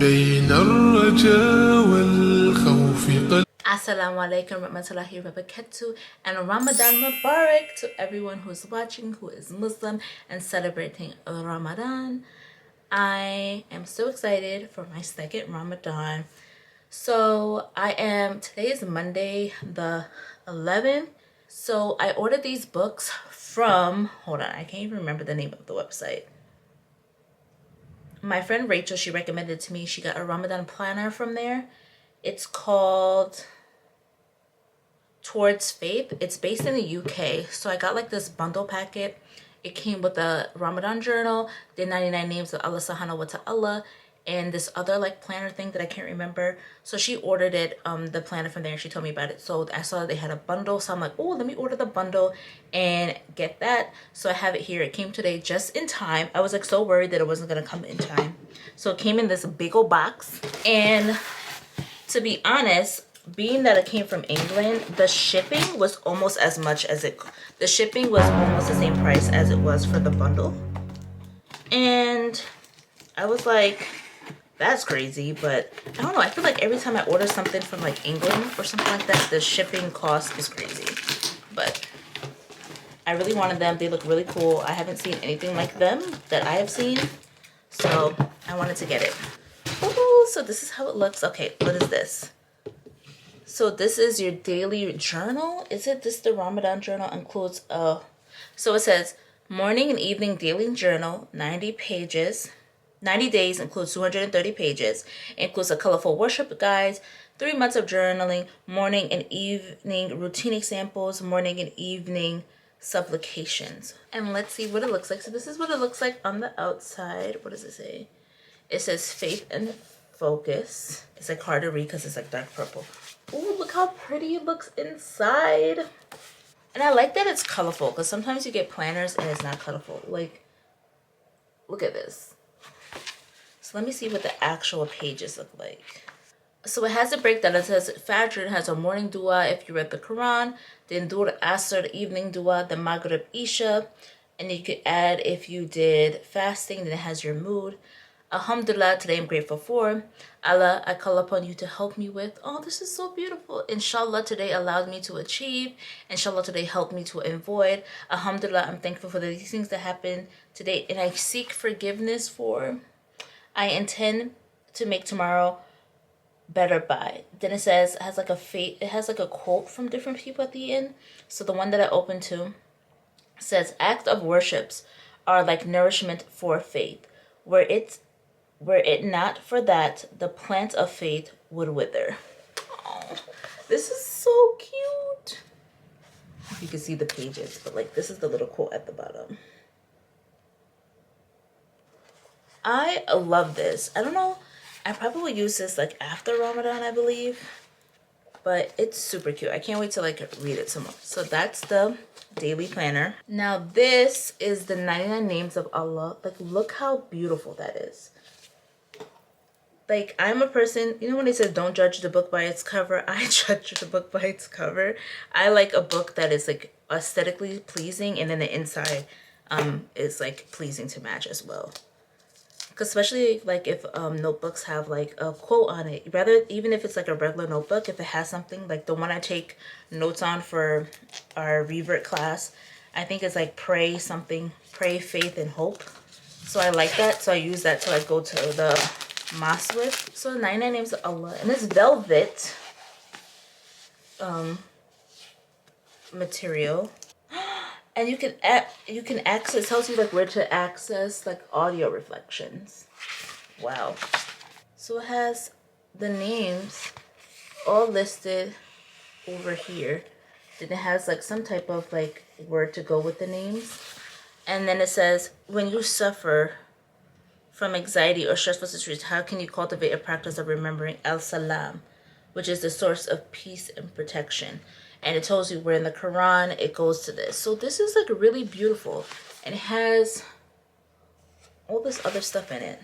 بين الرجاء والخوف Assalamu alaikum warahmatullahi wabarakatuh, and Ramadan Mubarak to everyone who is watching, who is Muslim and celebrating Ramadan. I am so excited for my second Ramadan. So today is Monday the 11th. So I ordered these books from, hold on, I can't even remember the name of the website. My friend Rachel, she recommended it to me. She got a Ramadan planner from there. It's called Towards Faith. It's based in the UK. So I got like this bundle packet. It came with a Ramadan journal, the 99 names of Allah subhanahu wa ta'ala, and this other like planner thing that I can't remember. So she ordered it, the planner from there, and she told me about it. So I saw they had a bundle, so I'm like, oh, let me order the bundle and get that. So I have it here. It came today just in time. I was like so worried that it wasn't gonna come in time. So it came in this big old box, and to be honest, being that it came from England, the shipping was almost as much as the shipping was almost the same price as it was for the bundle. And I was like, that's crazy. But I don't know, I feel like every time I order something from like England or something like that, the shipping cost is crazy. But I really wanted them. They look really cool. I haven't seen anything like them that I have seen, so I wanted to get it. Ooh, so this is how it looks. Okay, what is this? So this is your daily journal. Is it this? The Ramadan journal includes so it says morning and evening daily journal, 90 pages. 90 days includes 230 pages. It includes a colorful worship guides, 3 months of journaling, morning and evening routine examples, morning and evening supplications. And let's see what it looks like. So this is what it looks like on the outside. What does it say? It says faith and focus. It's like hard to read because it's like dark purple. Oh, look how pretty it looks inside. And I like that it's colorful, because sometimes you get planners and it's not colorful. Like, look at this. So let me see what the actual pages look like. So it has a breakdown. It says Fajr has a morning dua if you read the Quran, then Dur Asr, the evening dua, the Maghrib Isha, and you could add if you did fasting, then it has your mood. Alhamdulillah, today I'm grateful for. Allah, I call upon you to help me with. Oh, this is so beautiful. Inshallah, today allowed me to achieve. Inshallah, today helped me to avoid. Alhamdulillah, I'm thankful for these things that happened today, and I seek forgiveness for. I intend to make tomorrow better by. Then it says, it has like a quote from different people at the end. So the one that I opened to says, acts of worships are like nourishment for faith. Were it not for that, the plant of faith would wither. Oh, this is so cute. You can see the pages, but like this is the little quote at the bottom. I love this. I don't know, I probably will use this like after Ramadan, I believe. But it's super cute. I can't wait to like read it some more. So that's the daily planner. Now this is the 99 names of Allah. Like, look how beautiful that is. Like, I'm a person, you know when they say don't judge the book by its cover? I judge the book by its cover. I like a book that is like aesthetically pleasing, and then the inside is like pleasing to match as well. Because especially like if notebooks have like a quote on it, rather, even if it's like a regular notebook, if it has something like the one I take notes on for our Revert class, I think it's like pray, faith, and hope. So I like that. So I use that to like go to the mosque with. So 99 names of Allah, and it's velvet material. And you can access, it tells you like where to access like audio reflections. Wow. So it has the names all listed over here. Then it has like some type of like word to go with the names. And then it says, when you suffer from anxiety or stressful situations, how can you cultivate a practice of remembering Salam, which is the source of peace and protection? And it tells you where in the Quran it goes to this. So this is like really beautiful. And it has all this other stuff in it.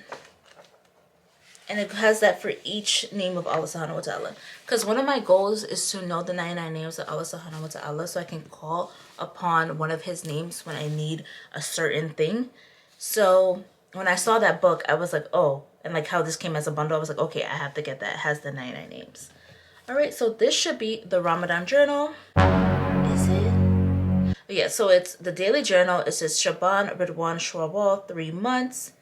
And it has that for each name of Allah subhanahu wa ta'ala. Because one of my goals is to know the 99 names of Allah subhanahu wa ta'ala, so I can call upon one of his names when I need a certain thing. So when I saw that book, I was like, oh, and like how this came as a bundle, I was like, okay, I have to get that. It has the 99 names. All right, so this should be the Ramadan journal. Is it? Yeah, so it's the daily journal. It says Shaban, Ridwan, Shawwal, 3 months.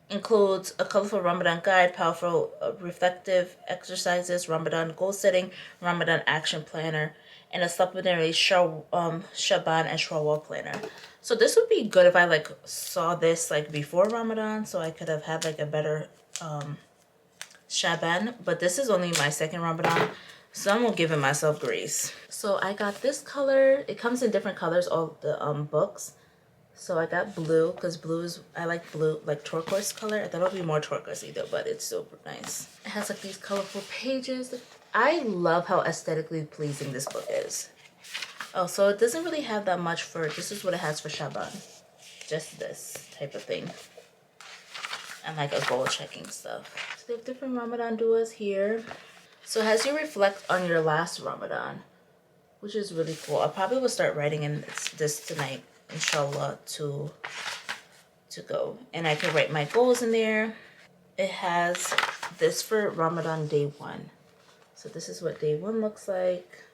Includes a colorful Ramadan guide, powerful reflective exercises, Ramadan goal setting, Ramadan action planner, and a supplementary Shaban and Shawwal planner. So this would be good if I like saw this like before Ramadan, so I could have had like a better Shaban. But this is only my second Ramadan, so I'm giving myself grace. So I got this color. It comes in different colors, all the books. So I got blue because blue is, I like blue, like turquoise color. I thought it would be more turquoise either, but it's super nice. It has like these colorful pages. I love how aesthetically pleasing this book is. Oh, so it doesn't really have that much for, this is what it has for Shaban. Just this type of thing. And like a goal checking stuff. So they have different Ramadan duas here. So it has you reflect on your last Ramadan, which is really cool. I probably will start writing in this tonight, inshallah, to go. And I can write my goals in there. It has this for Ramadan day 1. So this is what day 1 looks like.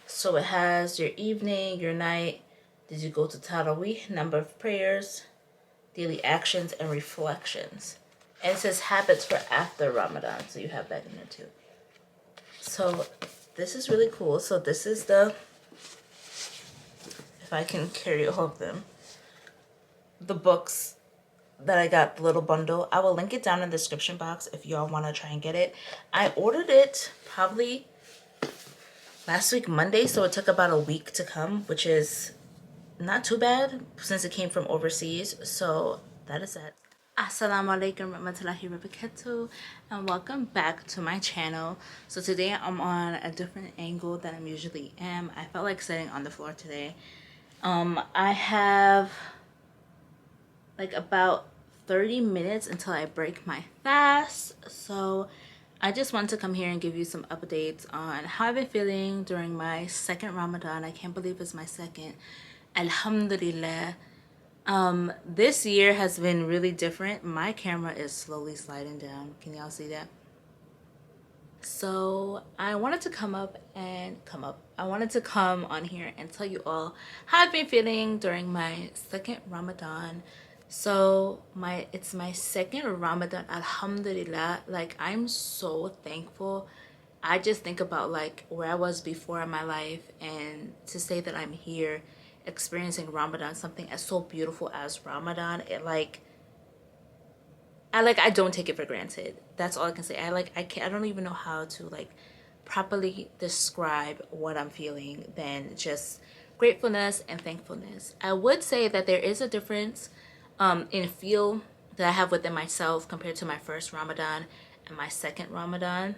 So it has your evening, your night. Did you go to Taraweeh? Number of prayers, daily actions, and reflections. And it says habits for after Ramadan. So you have that in there too. So this is really cool. So this is the, if I can carry all of them, the books that I got, the little bundle. I will link it down in the description box if y'all want to try and get it. I ordered it probably last week Monday, so it took about a week to come, which is not too bad since it came from overseas. So that is that. Assalamu alaikum warahmatullahi wabarakatuh, and welcome back to my channel. So today I'm on a different angle than I usually am. I felt like sitting on the floor today. I have like about 30 minutes until I break my fast, so I just want to come here and give you some updates on how I've been feeling during my second Ramadan. I can't believe it's my second. Alhamdulillah. This year has been really different. My camera is slowly sliding down. Can y'all see that? So I wanted to come on here and tell you all how I've been feeling during my second Ramadan. So it's my second Ramadan, alhamdulillah. Like, I'm so thankful. I just think about like where I was before in my life, and to say that I'm here experiencing Ramadan, something as so beautiful as Ramadan, I don't take it for granted. That's all I can say. I don't even know how to like properly describe what I'm feeling than just gratefulness and thankfulness. I would say that there is a difference in feel that I have within myself compared to my first Ramadan and my second Ramadan.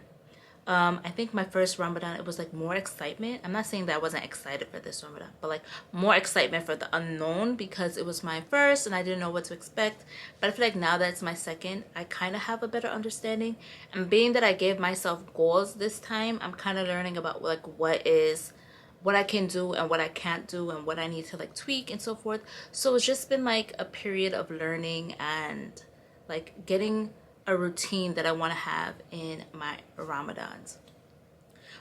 I think my first Ramadan, it was like more excitement. I'm not saying that I wasn't excited for this Ramadan, but like more excitement for the unknown because it was my first and I didn't know what to expect. But I feel like now that it's my second, I kind of have a better understanding. And being that I gave myself goals this time, I'm kind of learning about like what I can do and what I can't do and what I need to like tweak and so forth. So it's just been like a period of learning and like getting a routine that I want to have in my Ramadans.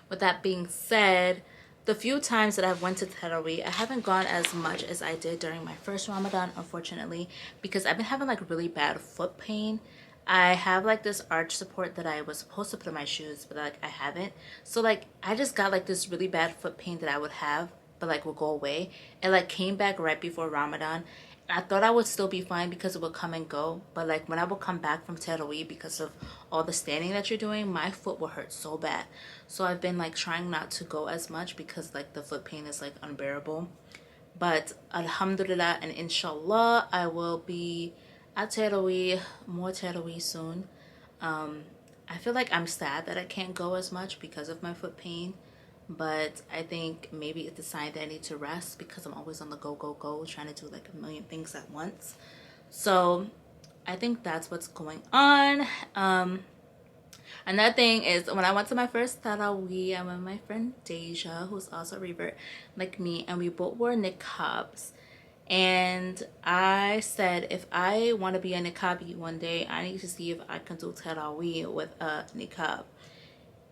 With that being said, the few times that I've went to Taraweeh, I haven't gone as much as I did during my first Ramadan, unfortunately, because I've been having like really bad foot pain. I have like this arch support that I was supposed to put in my shoes, but like I haven't. So like I just got like this really bad foot pain that I would have, but like will go away. It like came back right before Ramadan. I thought I would still be fine because it would come and go, but like when I would come back from Taraweeh, because of all the standing that you're doing, my foot will hurt so bad. So I've been like trying not to go as much because like the foot pain is like unbearable. But alhamdulillah and inshallah, I will be at Taraweeh, more Taraweeh soon. I feel like I'm sad that I can't go as much because of my foot pain. But I think maybe it's a sign that I need to rest because I'm always on the go, trying to do like a million things at once. So I think that's what's going on. Another thing is when I went to my first Taraweeh, I went with my friend Deja, who's also a revert like me, and we both wore niqabs. And I said, if I want to be a niqabi one day, I need to see if I can do Taraweeh with a niqab.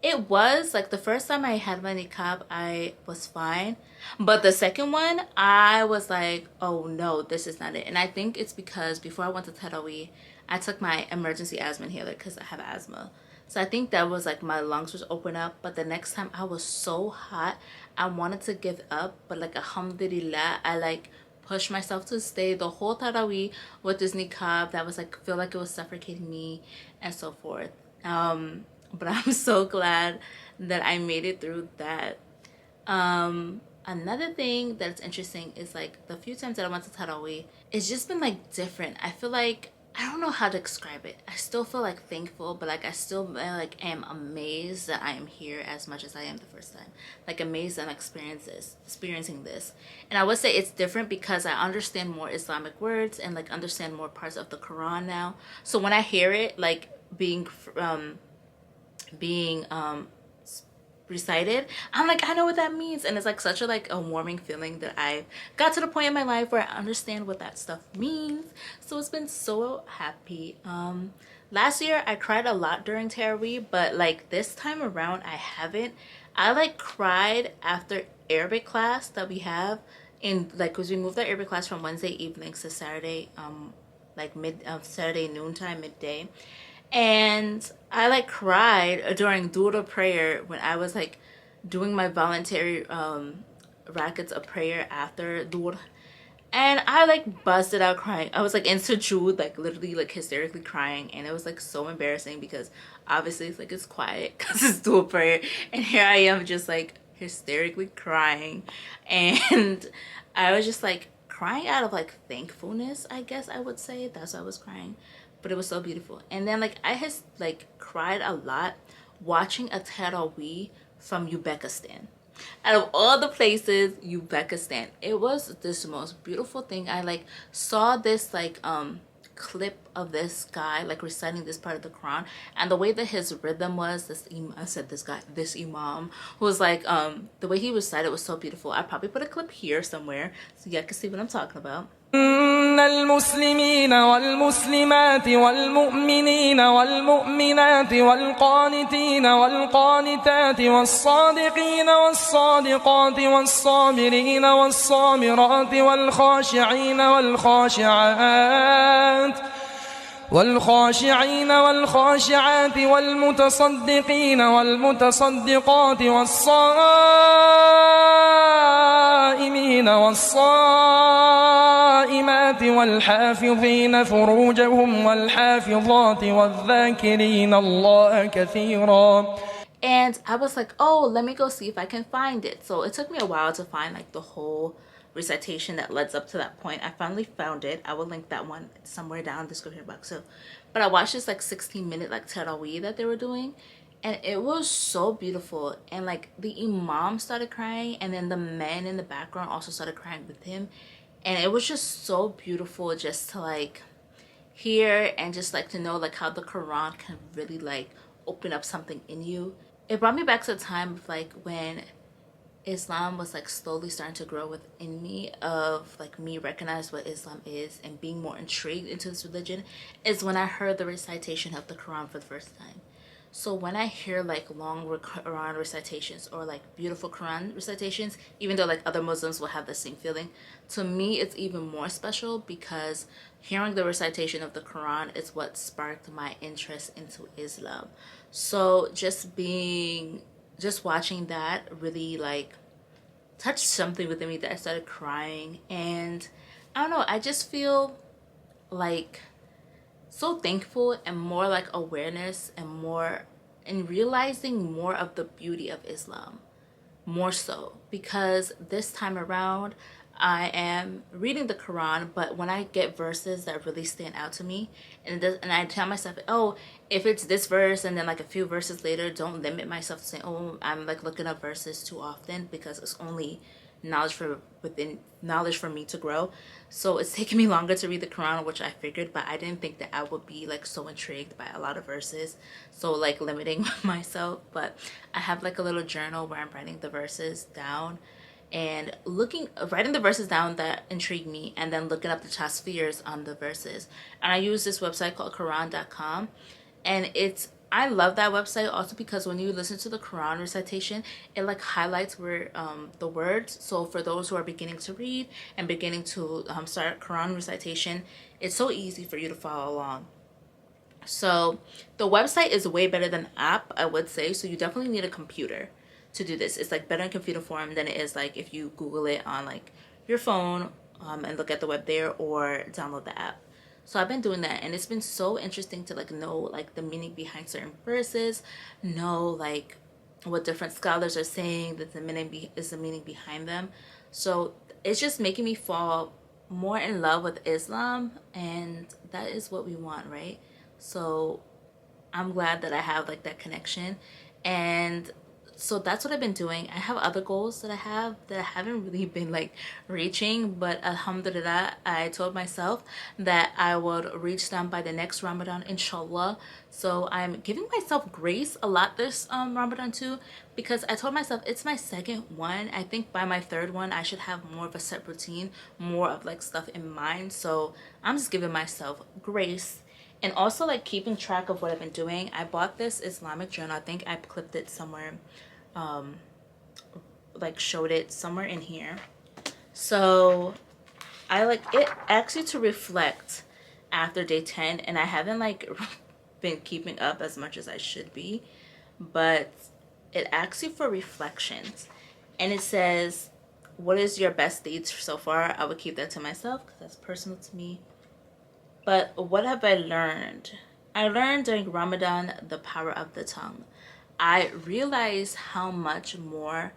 It was like the first time I had my niqab, I was fine. But the second one, I was like, oh no, this is not it. And I think it's because before I went to Taraweeh, I took my emergency asthma inhaler because I have asthma. So I think that was like my lungs was open up. But the next time I was so hot, I wanted to give up. But like alhamdulillah, I like pushed myself to stay the whole Taraweeh with this niqab that was like, feel like it was suffocating me and so forth. But I'm so glad that I made it through that. Another thing that's interesting is like the few times that I went to Taraweeh, it's just been like different. I feel like I don't know how to describe it. I still feel like thankful, but like I still like am amazed that I am here as much as I am the first time. Like amazed that I'm experiencing this. And I would say it's different because I understand more Islamic words and like understand more parts of the Quran now. So when I hear it like being recited, I'm like, I know what that means. And it's like such a like a warming feeling that I got to the point in my life where I understand what that stuff means. So it's been so happy. Last year I cried a lot during Taraweeh, but like this time around I haven't. I like cried after Arabic class that we have in like, because we moved our Arabic class from Wednesday evenings to Saturday like Saturday noontime, midday. And I like cried during Dura prayer when I was like doing my voluntary rackets of prayer after Dura. And I like busted out crying. I was like in sujood, like literally like hysterically crying. And it was like so embarrassing because obviously it's like it's quiet because it's Dura prayer. And here I am just like hysterically crying. And I was just like crying out of like thankfulness, I guess I would say. That's why I was crying. But it was so beautiful. And then like I has like cried a lot watching a Taraweeh from Uzbekistan. Out of all the places, Uzbekistan. It was this most beautiful thing. I like saw this like clip of this guy like reciting this part of the Quran, and the way that his rhythm was, this imam who was like the way he recited was so beautiful. I probably put a clip here somewhere so y'all can see what I'm talking about. إن المسلمين والمسلمات والمؤمنين والمؤمنات والقانتين والقانتات والصادقين والصادقات والصابرين والصابرات والخاشعين والخاشعات والمتصدقين والمتصدقات والصائمين والصائمات والحافظين فروجهم والحافظات والذاكرين الله كثيرا. And I was like, oh, let me go see if I can find it. So it took me a while to find like the whole recitation that leads up to that point. I finally found it. I will link that one somewhere down in the description box. So, but I watched this like 16-minute like Taraweeh that they were doing, and it was so beautiful. And like the imam started crying, and then the men in the background also started crying with him, and it was just so beautiful just to like hear and just like to know like how the Quran can really like open up something in you. It brought me back to the time of like when Islam was like slowly starting to grow within me, of like me recognize what Islam is and being more intrigued into this religion, is when I heard the recitation of the Quran for the first time. So when I hear like long Quran recitations or like beautiful Quran recitations, even though like other Muslims will have the same feeling, to me it's even more special because hearing the recitation of the Quran is what sparked my interest into Islam. So just watching that really like touched something within me that I started crying. And I don't know, I just feel like so thankful and more like awareness and more and realizing more of the beauty of Islam, more so because this time around I am reading the Quran, but when I get verses that really stand out to me, and I tell myself, oh, if it's this verse and then like a few verses later, don't limit myself to saying, oh, I'm like looking up verses too often, because it's only knowledge for me to grow. So it's taking me longer to read the Quran, which I figured, but I didn't think that I would be like so intrigued by a lot of verses, so like limiting myself. But I have like a little journal where I'm writing the verses down, and writing the verses down that intrigued me, and then looking up the tasfirs on the verses. And I use this website called Qur'an.com, and I love that website also because when you listen to the Quran recitation, it like highlights where the words. So for those who are beginning to read and beginning to start Quran recitation, it's so easy for you to follow along. So the website is way better than the app, I would say. So you definitely need a computer to do this. It's like better in computer form than it is like if you Google it on like your phone and look at the web there, or download the app. So I've been doing that, and it's been so interesting to like know like the meaning behind certain verses, know like what different scholars are saying that the meaning is the meaning behind them. So it's just making me fall more in love with Islam, and that is what we want, right? So I'm glad that I have like that connection. And so that's what I've been doing. I have other goals that I haven't really been like reaching, but alhamdulillah, I told myself that I would reach them by the next Ramadan, inshallah. So I'm giving myself grace a lot this Ramadan too, because I told myself it's my second one. I think by my third one I should have more of a set routine, more of like stuff in mind. So I'm just giving myself grace. And also like keeping track of what I've been doing. I bought this Islamic journal. I think I clipped it somewhere, like showed it somewhere in here. So I like it asks you to reflect after day 10, and I haven't like been keeping up as much as I should be, but it asks you for reflections, and it says, what is your best deeds so far? I would keep that to myself because that's personal to me. But what have I learned? I learned during Ramadan the power of the tongue. I realized how much more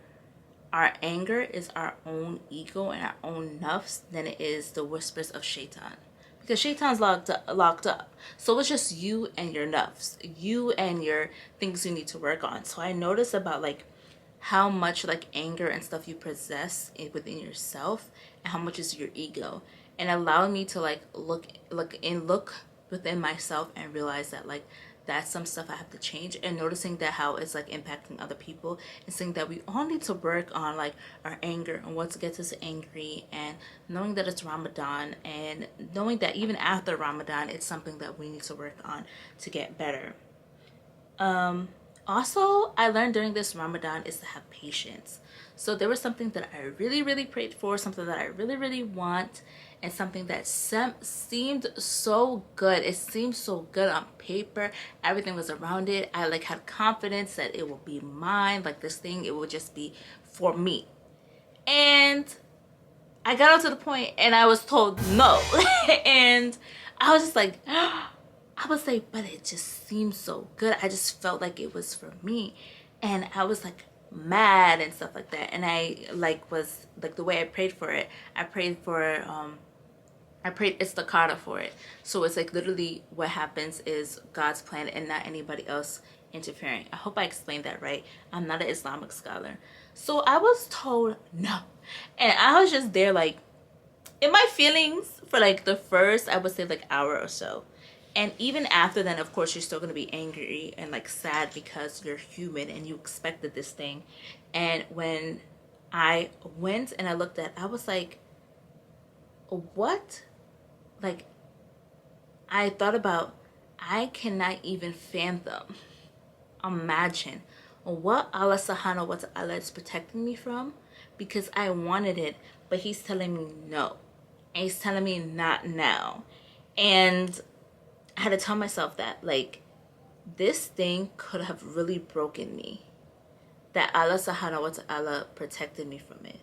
our anger is our own ego and our own nafs than it is the whispers of shaitan. Because shaitan's locked up. So it's just you and your nafs, you and your things you need to work on. So I noticed about like how much like anger and stuff you possess within yourself, and how much is your ego. And allowed me to like look within myself and realize that like that's some stuff I have to change, and noticing that how it's like impacting other people, and seeing that we all need to work on like our anger and what gets us angry, and knowing that it's Ramadan, and knowing that even after Ramadan it's something that we need to work on to get better. Also, I learned during this Ramadan is to have patience. So there was something that I really prayed for, something that I really want, and something that seemed so good. It seemed so good on paper. Everything was around it. I like had confidence that it will be mine. Like this thing, it will just be for me. And I got up to the point and I was told no. And I was just like, I was like, but it just seemed so good. I just felt like it was for me. And I was like mad and stuff like that. And I like was like the way I prayed for it. I prayed istikhara for it. So it's like literally what happens is God's plan and not anybody else interfering. I hope I explained that right. I'm not an Islamic scholar. So I was told no. And I was just there like in my feelings for like the first, I would say like hour or so. And even after then, of course, you're still going to be angry and like sad because you're human and you expected this thing. And when I went and I looked at, I was like, what? Like, I thought about, I cannot even fathom, imagine what Allah subhanahu wa ta'ala is protecting me from, because I wanted it, but he's telling me no. And he's telling me not now. And I had to tell myself that, like, this thing could have really broken me. That Allah subhanahu wa ta'ala protected me from it.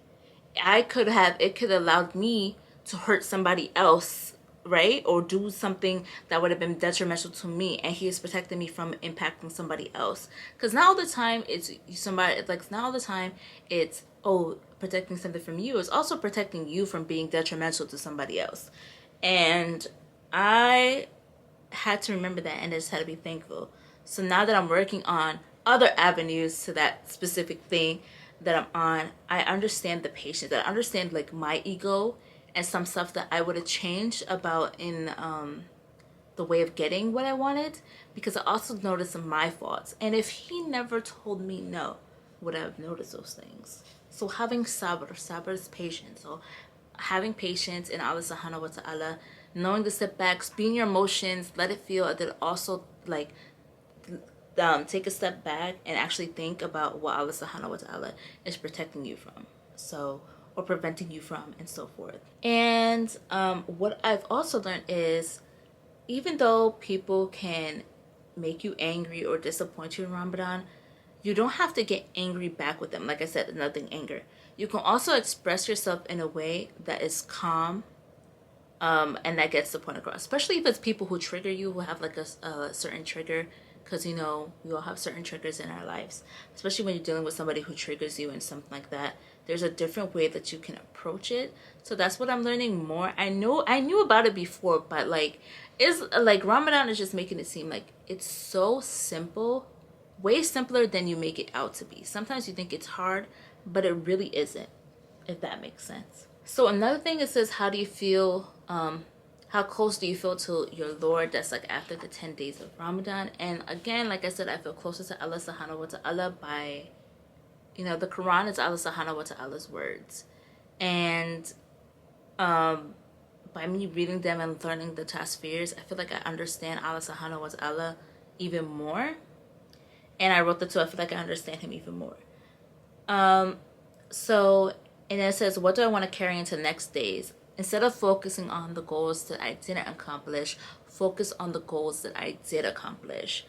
It could have allowed me to hurt somebody else, right? Or do something that would have been detrimental to me, and he is protecting me from impacting somebody else. Because not all the time it's somebody, like not all the time it's, oh, protecting something from you. It's also protecting you from being detrimental to somebody else. And I had to remember that, and I just had to be thankful. So now that I'm working on other avenues to that specific thing that I'm on, I understand the patience. I understand like my ego and some stuff that I would have changed about in the way of getting what I wanted, because I also noticed my faults. And if he never told me no, would I have noticed those things? So having sabr is patience. So having patience in Allah subhanahu wa ta'ala, knowing the setbacks, being your emotions, let it feel, and then also like take a step back and actually think about what Allah subhanahu wa ta'ala is protecting you from. So, or preventing you from, and so forth. And what I've also learned is, even though people can make you angry or disappoint you in Ramadan, you don't have to get angry back with them. Like I said, nothing anger. You can also express yourself in a way that is calm, and that gets the point across. Especially if it's people who trigger you, who have like a certain trigger, because you know we all have certain triggers in our lives. Especially when you're dealing with somebody who triggers you and something like that. There's a different way that you can approach it. So that's what I'm learning more. I knew about it before, but like Ramadan is just making it seem like it's so simple, way simpler than you make it out to be. Sometimes you think it's hard, but it really isn't, if that makes sense. So another thing, it says, how do you feel, how close do you feel to your Lord? That's like after the 10 days of Ramadan. And again, like I said, I feel closer to Allah subhanahu wa ta'ala by, you know, the Quran is Allah subhanahu wa ta'ala's words. And by me reading them and learning the tasfirs, I feel like I understand Allah subhanahu wa ta'ala even more. And I wrote the two, I feel like I understand him even more. So, and it says, what do I want to carry into the next days? Instead of focusing on the goals that I didn't accomplish, focus on the goals that I did accomplish.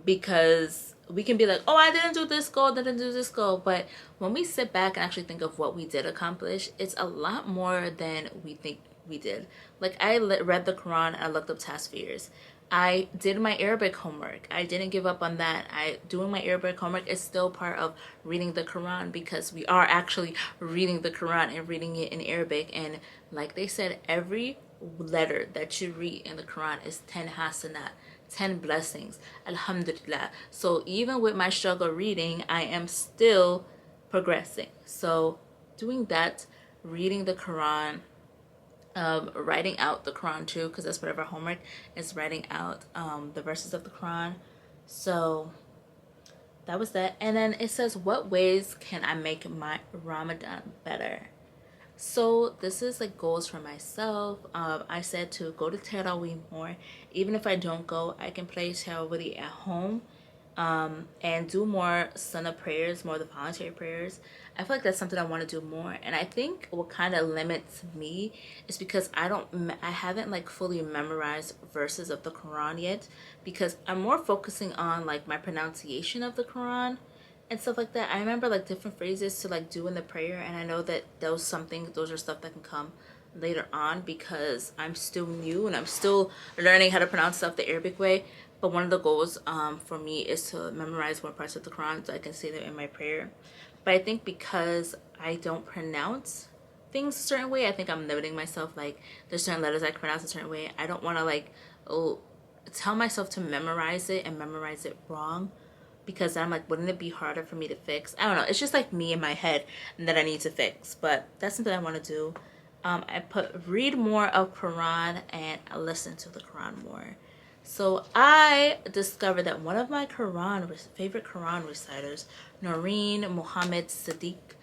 Because we can be like, oh, I didn't do this goal, didn't do this goal. But when we sit back and actually think of what we did accomplish, it's a lot more than we think we did. Like, I read the Quran, I looked up tasfirs. I did my Arabic homework. I didn't give up on that. Doing my Arabic homework is still part of reading the Quran, because we are actually reading the Quran and reading it in Arabic. And like they said, every letter that you read in the Quran is 10 hasanat, 10 blessings. Alhamdulillah. So even with my struggle reading, I am still progressing. So doing that, reading the Quran, writing out the Quran too, because that's part of our homework, is writing out the verses of the Quran. So that was that. And then it says, what ways can I make my Ramadan better? So this is like goals for myself. I said to go to Taraweeh more. Even if I don't go, I can play Taraweeh at home, and do more sunnah prayers, more of the voluntary prayers. I feel like that's something I want to do more. And I think what kind of limits me is because I haven't like fully memorized verses of the Quran yet, because I'm more focusing on like my pronunciation of the Quran and stuff like that. I remember like different phrases to like do in the prayer, and I know that those are stuff that can come later on, because I'm still new and I'm still learning how to pronounce stuff the Arabic way. But one of the goals for me is to memorize more parts of the Quran so I can say them in my prayer. But I think because I don't pronounce things a certain way, I think I'm limiting myself. Like, there's certain letters I can pronounce a certain way. I don't want to like tell myself to memorize it and memorize it wrong, because I'm like, wouldn't it be harder for me to fix? I don't know. It's just like me in my head that I need to fix. But that's something I want to do. I put read more of Quran and listen to the Quran more. So I discovered that one of my favorite Quran reciters, Noreen Muhammad Sadiq,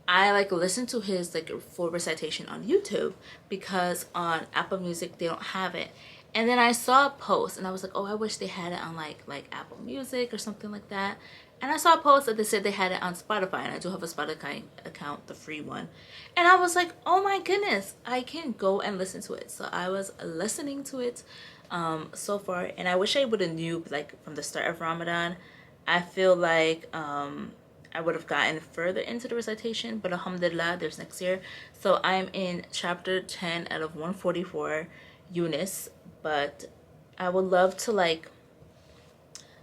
I like listened to his like full recitation on YouTube, because on Apple Music they don't have it. And then I saw a post and I was like, oh, I wish they had it on like Apple Music or something like that. And I saw a post that they said they had it on Spotify, and I do have a Spotify account, the free one. And I was like, oh my goodness, I can go and listen to it. So I was listening to it so far, and I wish I would have knew like from the start of Ramadan. I feel like I would have gotten further into the recitation, but alhamdulillah, there's next year. So I'm in chapter 10 out of 144, Yunus, but I would love to like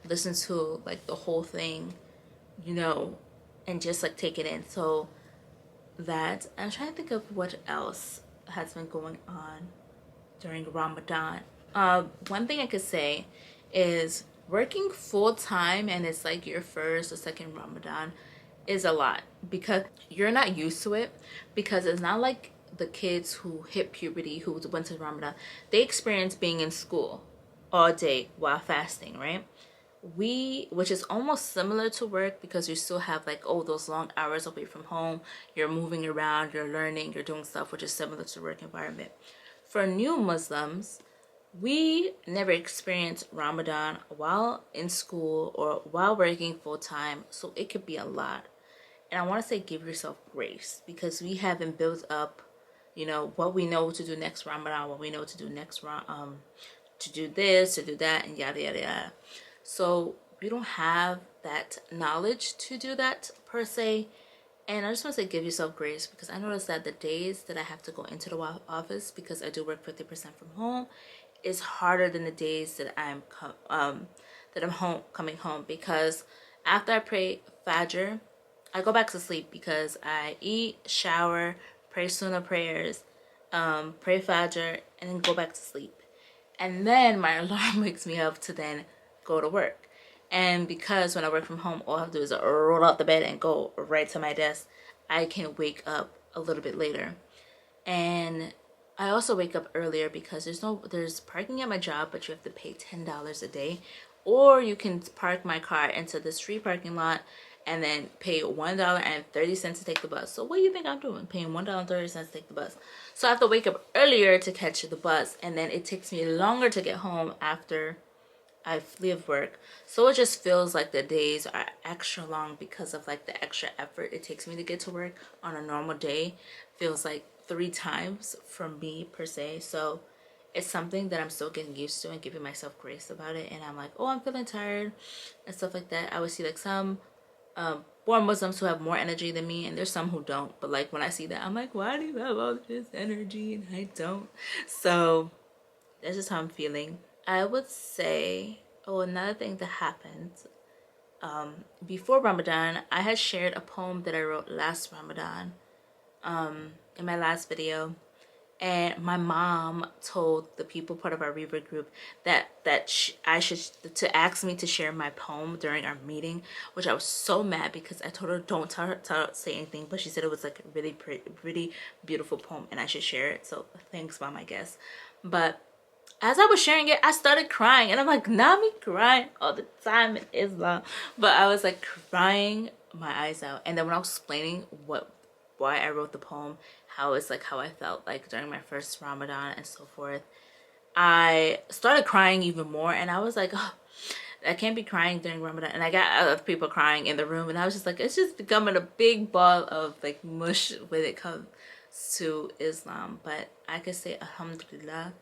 listen to like the whole thing, you know, and just like take it in. So that, I'm trying to think of what else has been going on during Ramadan. One thing I could say is working full-time and it's like your first or second Ramadan is a lot, because you're not used to it, because it's not like the kids who hit puberty who went to Ramadan. They experience being in school all day while fasting, right? which is almost similar to work because you still have like, oh, those long hours away from home, you're moving around, you're learning, you're doing stuff, which is similar to work environment. For new Muslims, we never experienced Ramadan while in school or while working full time, so it could be a lot. And I want to say give yourself grace because we haven't built up, you know, what we know to do next Ramadan, what we know to do next to do this, to do that, and yada yada yada. So we don't have that knowledge to do that per se. And I just want to say give yourself grace because I noticed that the days that I have to go into the office because I do work 50% from home is harder than the days that I'm coming home, because after I pray Fajr, I go back to sleep because I eat, shower, pray Sunnah prayers, pray Fajr, and then go back to sleep. And then my alarm wakes me up to then go to work. And because when I work from home, all I have to do is roll out the bed and go right to my desk, I can wake up a little bit later. And I also wake up earlier because there's parking at my job, but you have to pay $10 a day. Or you can park my car into the street parking lot and then pay $1.30 to take the bus. So what do you think I'm doing? Paying $1.30 to take the bus. So I have to wake up earlier to catch the bus, and then it takes me longer to get home after I leave work. So it just feels like the days are extra long because of like the extra effort it takes me to get to work on a normal day. Feels like 3 times from me per se. So it's something that I'm still getting used to and giving myself grace about it. And I'm like, oh, I'm feeling tired and stuff like that. I would see like some more Muslims who have more energy than me, and there's some who don't. But like when I see that, I'm like, why do you have all this energy and I don't? So that's just how I'm feeling. I would say, oh, another thing that happened before Ramadan, I had shared a poem that I wrote last Ramadan in my last video. And my mom told the people part of our Revert group that I should to ask me to share my poem during our meeting, which I was so mad because I told her don't tell her say anything, but she said it was like a really pretty beautiful poem and I should share it. So thanks, mom, I guess. But as I was sharing it, I started crying, and I'm like, not me crying all the time in Islam, but I was like crying my eyes out. And then when I was explaining why I wrote the poem, how it's like how I felt like during my first Ramadan and so forth, I started crying even more. And I was like, oh, I can't be crying during Ramadan. And I got other people crying in the room, and I was just like, it's just becoming a big ball of like mush when it comes to Islam. But I could say alhamdulillah,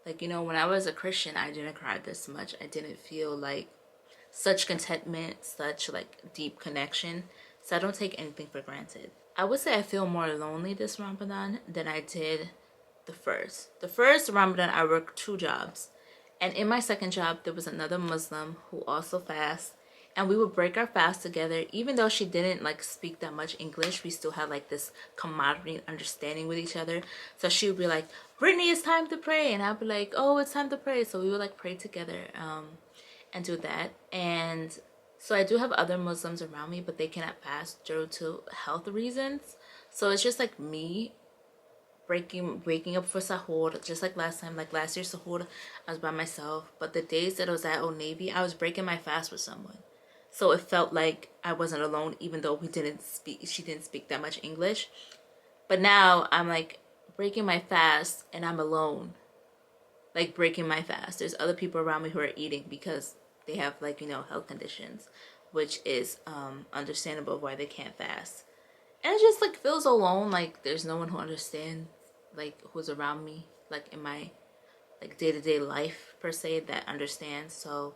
like, you know, when I was a Christian, I didn't cry this much. I didn't feel like such contentment, such like deep connection. So I don't take anything for granted. I would say I feel more lonely this Ramadan than I did the first. The first Ramadan, I worked 2 jobs. And in my second job, there was another Muslim who also fasts. And we would break our fast together. Even though she didn't like speak that much English, we still had like this camaraderie and understanding with each other. So she would be like, Brittany, it's time to pray. And I'd be like, oh, it's time to pray. So we would like pray together and do that. And so I do have other Muslims around me, but they cannot fast due to health reasons. So it's just like me waking up for sahur, just like last time. Like last year's sahur, I was by myself. But the days that I was at Old Navy, I was breaking my fast with someone. So it felt like I wasn't alone, even though she didn't speak that much English. But now I'm like breaking my fast and I'm alone. Like breaking my fast. There's other people around me who are eating because they have like, you know, health conditions, which is understandable why they can't fast. And it just like feels alone, like there's no one who understands, like who's around me, like in my like day-to-day life per se, that understands. So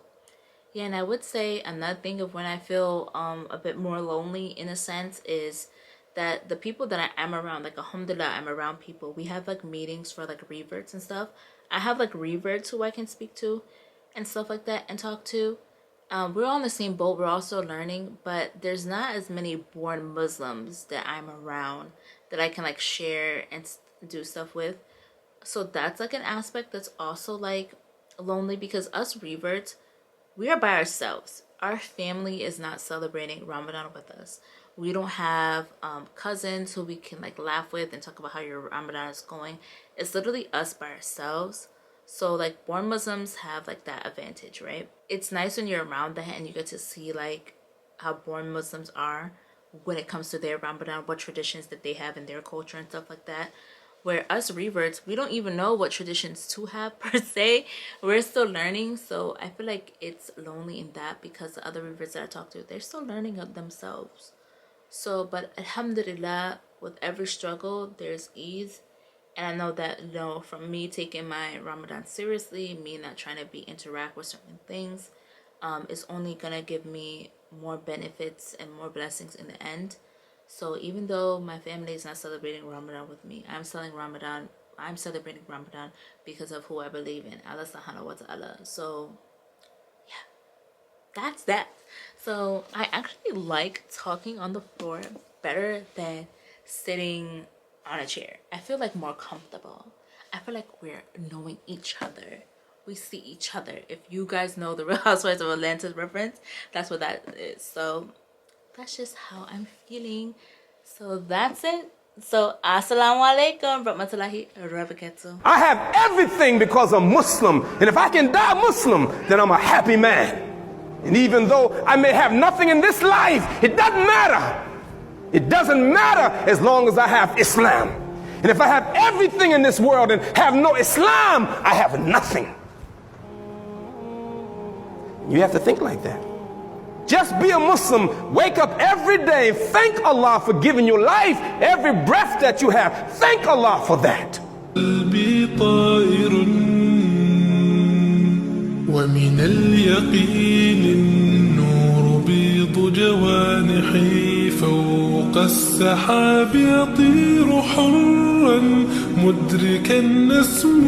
yeah, and I would say another thing of when I feel a bit more lonely in a sense is that the people that I am around, like alhamdulillah, I'm around people. We have like meetings for like reverts and stuff. I have like reverts who I can speak to and stuff like that and talk to. We're all in the same boat. We're also learning, but there's not as many born Muslims that I'm around that I can like share and do stuff with. So that's like an aspect that's also like lonely, because us reverts, we are by ourselves. Our family is not celebrating Ramadan with us. We don't have cousins who we can like laugh with and talk about how your Ramadan is going. It's literally us by ourselves. So like born Muslims have like that advantage, right? It's nice when you're around that and you get to see like how born Muslims are when it comes to their Ramadan, what traditions that they have in their culture and stuff like that. Where us reverts, we don't even know what traditions to have per se. We're still learning, so I feel like it's lonely in that because the other reverts that I talk to, they're still learning of themselves. So, but alhamdulillah, with every struggle, there's ease. And I know that, you know, from me taking my Ramadan seriously, me not trying to interact with certain things, is only gonna give me more benefits and more blessings in the end. So even though my family is not celebrating Ramadan with me, I'm celebrating Ramadan because of who I believe in, Allah subhanahu wa ta'ala. So yeah, that's that. So I actually like talking on the floor better than sitting on a chair. I feel like more comfortable. I feel like we're knowing each other. We see each other. If you guys know the Real Housewives of Atlanta reference, that's what that is. So that's just how I'm feeling. So that's it. So assalamu alaikum rahmatullahi wabarakatuh. I have everything because I'm Muslim. And if I can die Muslim, then I'm a happy man. And even though I may have nothing in this life, it doesn't matter. It doesn't matter as long as I have Islam. And if I have everything in this world and have no Islam, I have nothing. You have to think like that. Just be a Muslim. Wake up every day. Thank Allah for giving you life. Every breath that you have. Thank Allah for that. قلبي طائر ومن اليقين النور بيض جوانحي فوق السحاب يطير حرا مدركا نسمو